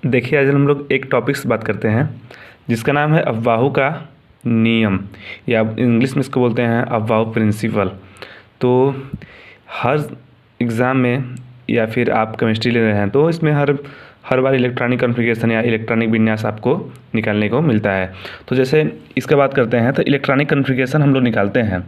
देखिए, आज हम लोग एक टॉपिक से बात करते हैं जिसका नाम है अफवाहों का नियम, या इंग्लिश में इसको बोलते हैं अफवाह प्रिंसिपल। तो हर एग्ज़ाम में या फिर आप केमिस्ट्री ले रहे हैं तो इसमें हर बार इलेक्ट्रॉनिक कॉन्फ़िगरेशन या इलेक्ट्रॉनिक विन्यास आपको निकालने को मिलता है। तो जैसे इसका बात करते हैं तो इलेक्ट्रॉनिक कॉन्फ़िगरेशन हम लोग निकालते हैं।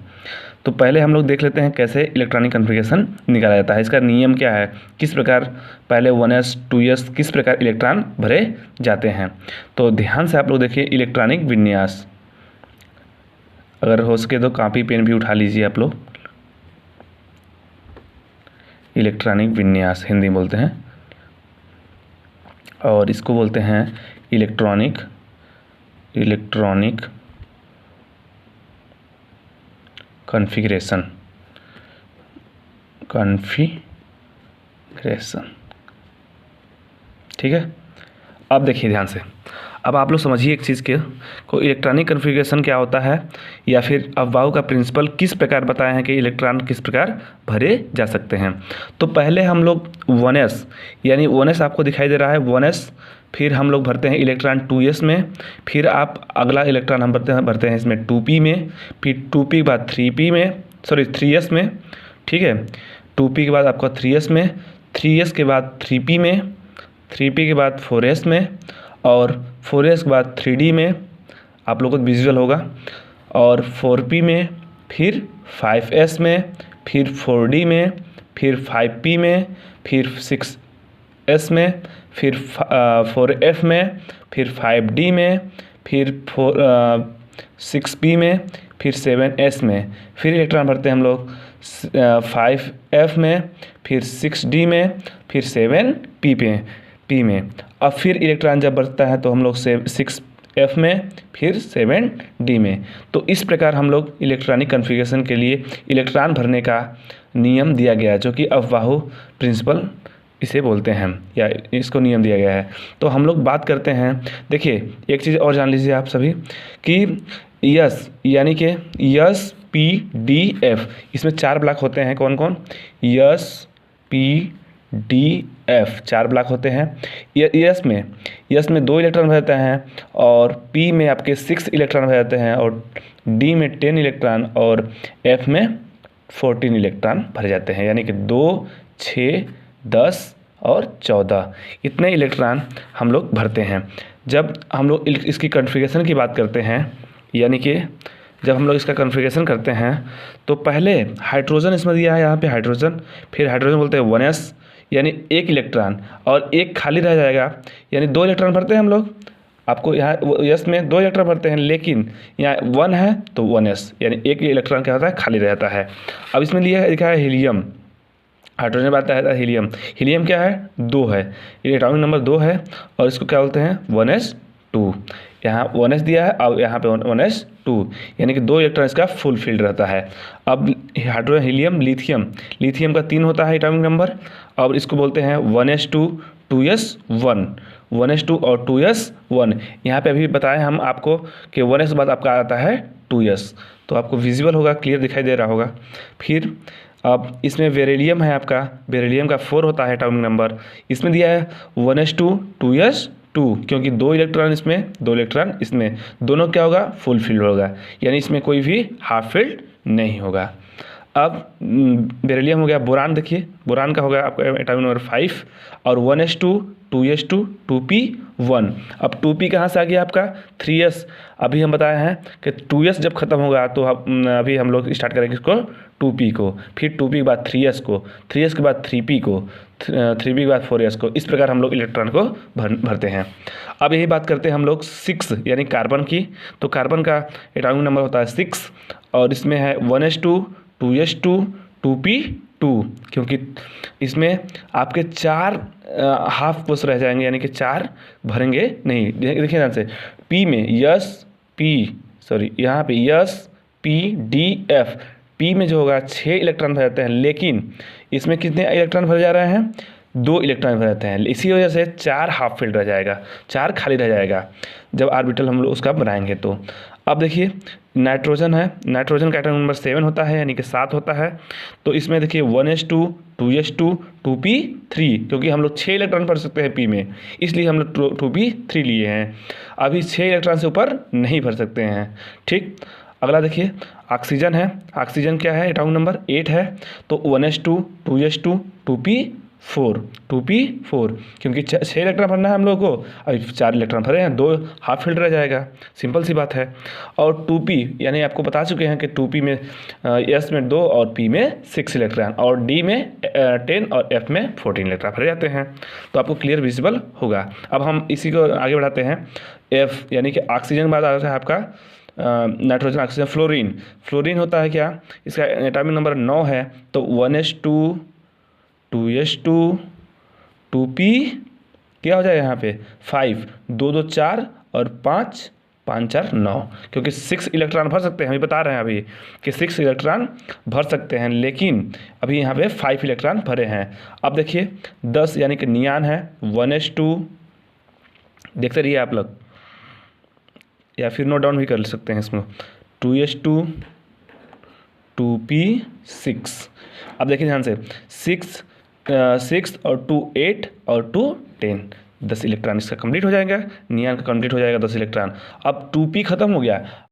तो पहले हम लोग देख लेते हैं कैसे इलेक्ट्रॉनिक कॉन्फ़िगरेशन निकाला जाता है, इसका नियम क्या है, किस प्रकार पहले 1s 2s किस प्रकार इलेक्ट्रॉन भरे जाते हैं। तो ध्यान से आप लोग देखिए इलेक्ट्रॉनिक विन्यास, अगर हो सके तो कॉपी पेन भी उठा लीजिए आप लोग। इलेक्ट्रॉनिक विन्यास हिंदी बोलते हैं और इसको बोलते हैं इलेक्ट्रॉनिक कॉन्फ़िगरेशन। ठीक है। अब देखिए ध्यान से, अब आप लोग समझिए एक चीज़ को इलेक्ट्रॉनिक कॉन्फ़िगरेशन क्या होता है, या फिर अफवाहों का प्रिंसिपल किस प्रकार बताए हैं कि इलेक्ट्रॉन किस प्रकार भरे जा सकते हैं। तो पहले हम लोग 1s यानी 1s आपको दिखाई दे रहा है 1s, फिर हम लोग भरते हैं इलेक्ट्रॉन 2s में, फिर आप अगला इलेक्ट्रॉन हम भरते हैं इसमें 2p में, फिर 2p के बाद 3p में, सॉरी 3s में। ठीक है, 2p के बाद आपका 3s में, 3s के बाद 3p में, 3p के बाद 4s में, और 4s के बाद 3d में, आप लोगों को विजुअल होगा, और 4p में, फिर 5s में, फिर 4d में, फिर 5p में, फिर 6s में, फिर 4f में, फिर 5d में, फिर 6p में, फिर 7s में, फिर इलेक्ट्रॉन भरते हैं हम लोग 5f में, फिर 6d में, फिर 7p में। अब फिर इलेक्ट्रॉन जब बढ़ता है तो हम लोग 6f में, फिर 7d में। तो इस प्रकार हम लोग इलेक्ट्रॉनिक कॉन्फ़िगरेशन के लिए इलेक्ट्रॉन भरने का नियम दिया गया है, जो कि अफवाहों प्रिंसिपल इसे बोलते हैं, या इसको नियम दिया गया है। तो हम लोग बात करते हैं, देखिए एक चीज़ और जान लीजिए आप सभी कि यस यानी कि यस पी डी एफ, इसमें 4 ब्लॉक होते हैं। कौन कौन? Yes P D F 4 block होते हैं। यस में 2 इलेक्ट्रॉन भर जाते हैं, और पी में आपके 6 इलेक्ट्रॉन भर जाते हैं, और डी में 10 इलेक्ट्रॉन, और एफ में 14 इलेक्ट्रॉन भरे जाते हैं। यानी कि 2, 6, 10 और 14 इतने इलेक्ट्रॉन हम लोग भरते हैं। जब हम लोग इसकी कॉन्फ़िगरेशन की बात करते हैं, यानी कि जब हम लोग इसका कॉन्फ़िगरेशन करते हैं तो पहले हाइड्रोजन इसमें दिया है, यहाँ पे हाइड्रोजन, फिर हाइड्रोजन बोलते हैं 1s यानी 1 इलेक्ट्रॉन, और 1 खाली रह जाएगा, यानी 2 इलेक्ट्रॉन भरते हैं हम लोग। आपको यहाँ यस में 2 इलेक्ट्रॉन भरते हैं, लेकिन यहाँ 1 है तो 1s यानी 1 इलेक्ट्रॉन क्या होता है, खाली रहता है। अब इसमें लिखा है हीलियम, हाइड्रोजन बात है हीलियम। हीलियम क्या है? 2 है, ये एटॉमिक नंबर 2 है, और इसको क्या बोलते हैं 1s2। यहाँ 1s दिया है, अब यहाँ पे 1s2 यानी कि 2 इलेक्ट्रॉन इसका फुल फील्ड रहता है। अब हाइड्रोजन, हीलियम, लिथियम का 3 होता है एटॉमिक नंबर, और इसको बोलते हैं 1s2 2s1, 1s2 और 2s1। यहाँ पे अभी बताएं हम आपको कि 1s बाद आपका आता है 2s, तो आपको विजिबल होगा, क्लियर दिखाई दे रहा होगा। फिर अब इसमें बेरिलियम है आपका, बेरिलियम का 4 होता है एटॉमिक नंबर, इसमें दिया है 1s2 2s2, क्योंकि 2 इलेक्ट्रॉन इसमें 2 इलेक्ट्रॉन इसमें, दोनों क्या होगा, फुल फील्ड होगा, यानी इसमें कोई भी हाफ फील्ड नहीं होगा। अब बेरिलियम हो गया। बोरान देखिए, बोरान का होगा आपका एटॉमिक नंबर 5, और 1s2 2s2 2p1। अब 2p कहाँ से आ गया आपका 3s। अभी हम बताए हैं कि 2s जब खत्म होगा तो अभी हम लोग स्टार्ट करेंगे इसको 2p को, फिर 2p के बाद 3s को, 3s के बाद 3p को, 3p के बाद 4s को। इस प्रकार हम लोग इलेक्ट्रॉन को भरते हैं। अब यही बात करते हैं हम लोग 6 यानी कार्बन की। तो कार्बन का एटॉमिक नंबर होता है 6, और इसमें है 1s2 2s2 2p2, क्योंकि इसमें आपके 4 हाफ पोस्ट रह जाएंगे, यानी कि 4 भरेंगे नहीं। देखिए ध्यान से, पी में यहाँ पे yes P D F, P में जो होगा 6 इलेक्ट्रॉन भर जाते हैं, लेकिन इसमें कितने इलेक्ट्रॉन भरे जा रहे हैं, 2 इलेक्ट्रॉन भरे रहते हैं। इसी वजह से 4 हाफ फील्ड रह जाएगा, 4 खाली रह जाएगा जब ऑर्बिटल हम लोग उसका बनाएंगे। तो अब देखिए नाइट्रोजन है, नाइट्रोजन का एटॉमिक नंबर 7 होता है, यानी कि 7 होता है। तो इसमें देखिए 1s2 2s2 2p3, क्योंकि हम लोग 6 इलेक्ट्रॉन भर सकते हैं p में, इसलिए हम लोग 2p3 लिए हैं। अभी 6 इलेक्ट्रॉन से ऊपर नहीं भर सकते हैं। ठीक, अगला देखिए ऑक्सीजन है। ऑक्सीजन क्या है, एटॉमिक नंबर 8 है। तो 1s2 2s2 2p4, क्योंकि 6 इलेक्ट्रॉन भरना है हम लोग को, अभी 4 इलेक्ट्रॉन भरे हैं, 2 हाफ फील्ड रह जाएगा, सिंपल सी बात है। और 2p यानी आपको बता चुके हैं कि 2p में s में 2 और p में 6 इलेक्ट्रॉन, और d में 10 और f में 14 इलेक्ट्रॉन भरे जाते हैं। तो आपको क्लियर विजिबल होगा। अब हम इसी को आगे बढ़ाते हैं। f यानी कि ऑक्सीजन के बाद आता है आपका नाइट्रोजन, ऑक्सीजन, फ्लोरीन। फ्लोरीन होता है क्या, इसका एटॉमिक नंबर 9 है। तो 1s2 2s2 2p क्या हो जाएगा यहाँ पे 5, 2 2 4 और 5 5 4 9, क्योंकि 6 इलेक्ट्रॉन भर सकते हैं। अभी बता रहे हैं अभी कि 6 इलेक्ट्रॉन भर सकते हैं, लेकिन अभी यहाँ पे 5 इलेक्ट्रॉन भरे हैं। अब देखिए 10 यानी कि नियान है, 1s2, देखते रहिए आप लोग, या फिर नोट डाउन भी कर सकते हैं इसमें, 2s2 2p6। अब देखिए ध्यान से 6 और 2 8 और 2 10, 10 इलेक्ट्रॉन इसका कंप्लीट हो जाएगा, नियान का कंप्लीट हो जाएगा 10 इलेक्ट्रॉन। अब 2p खत्म हो गया,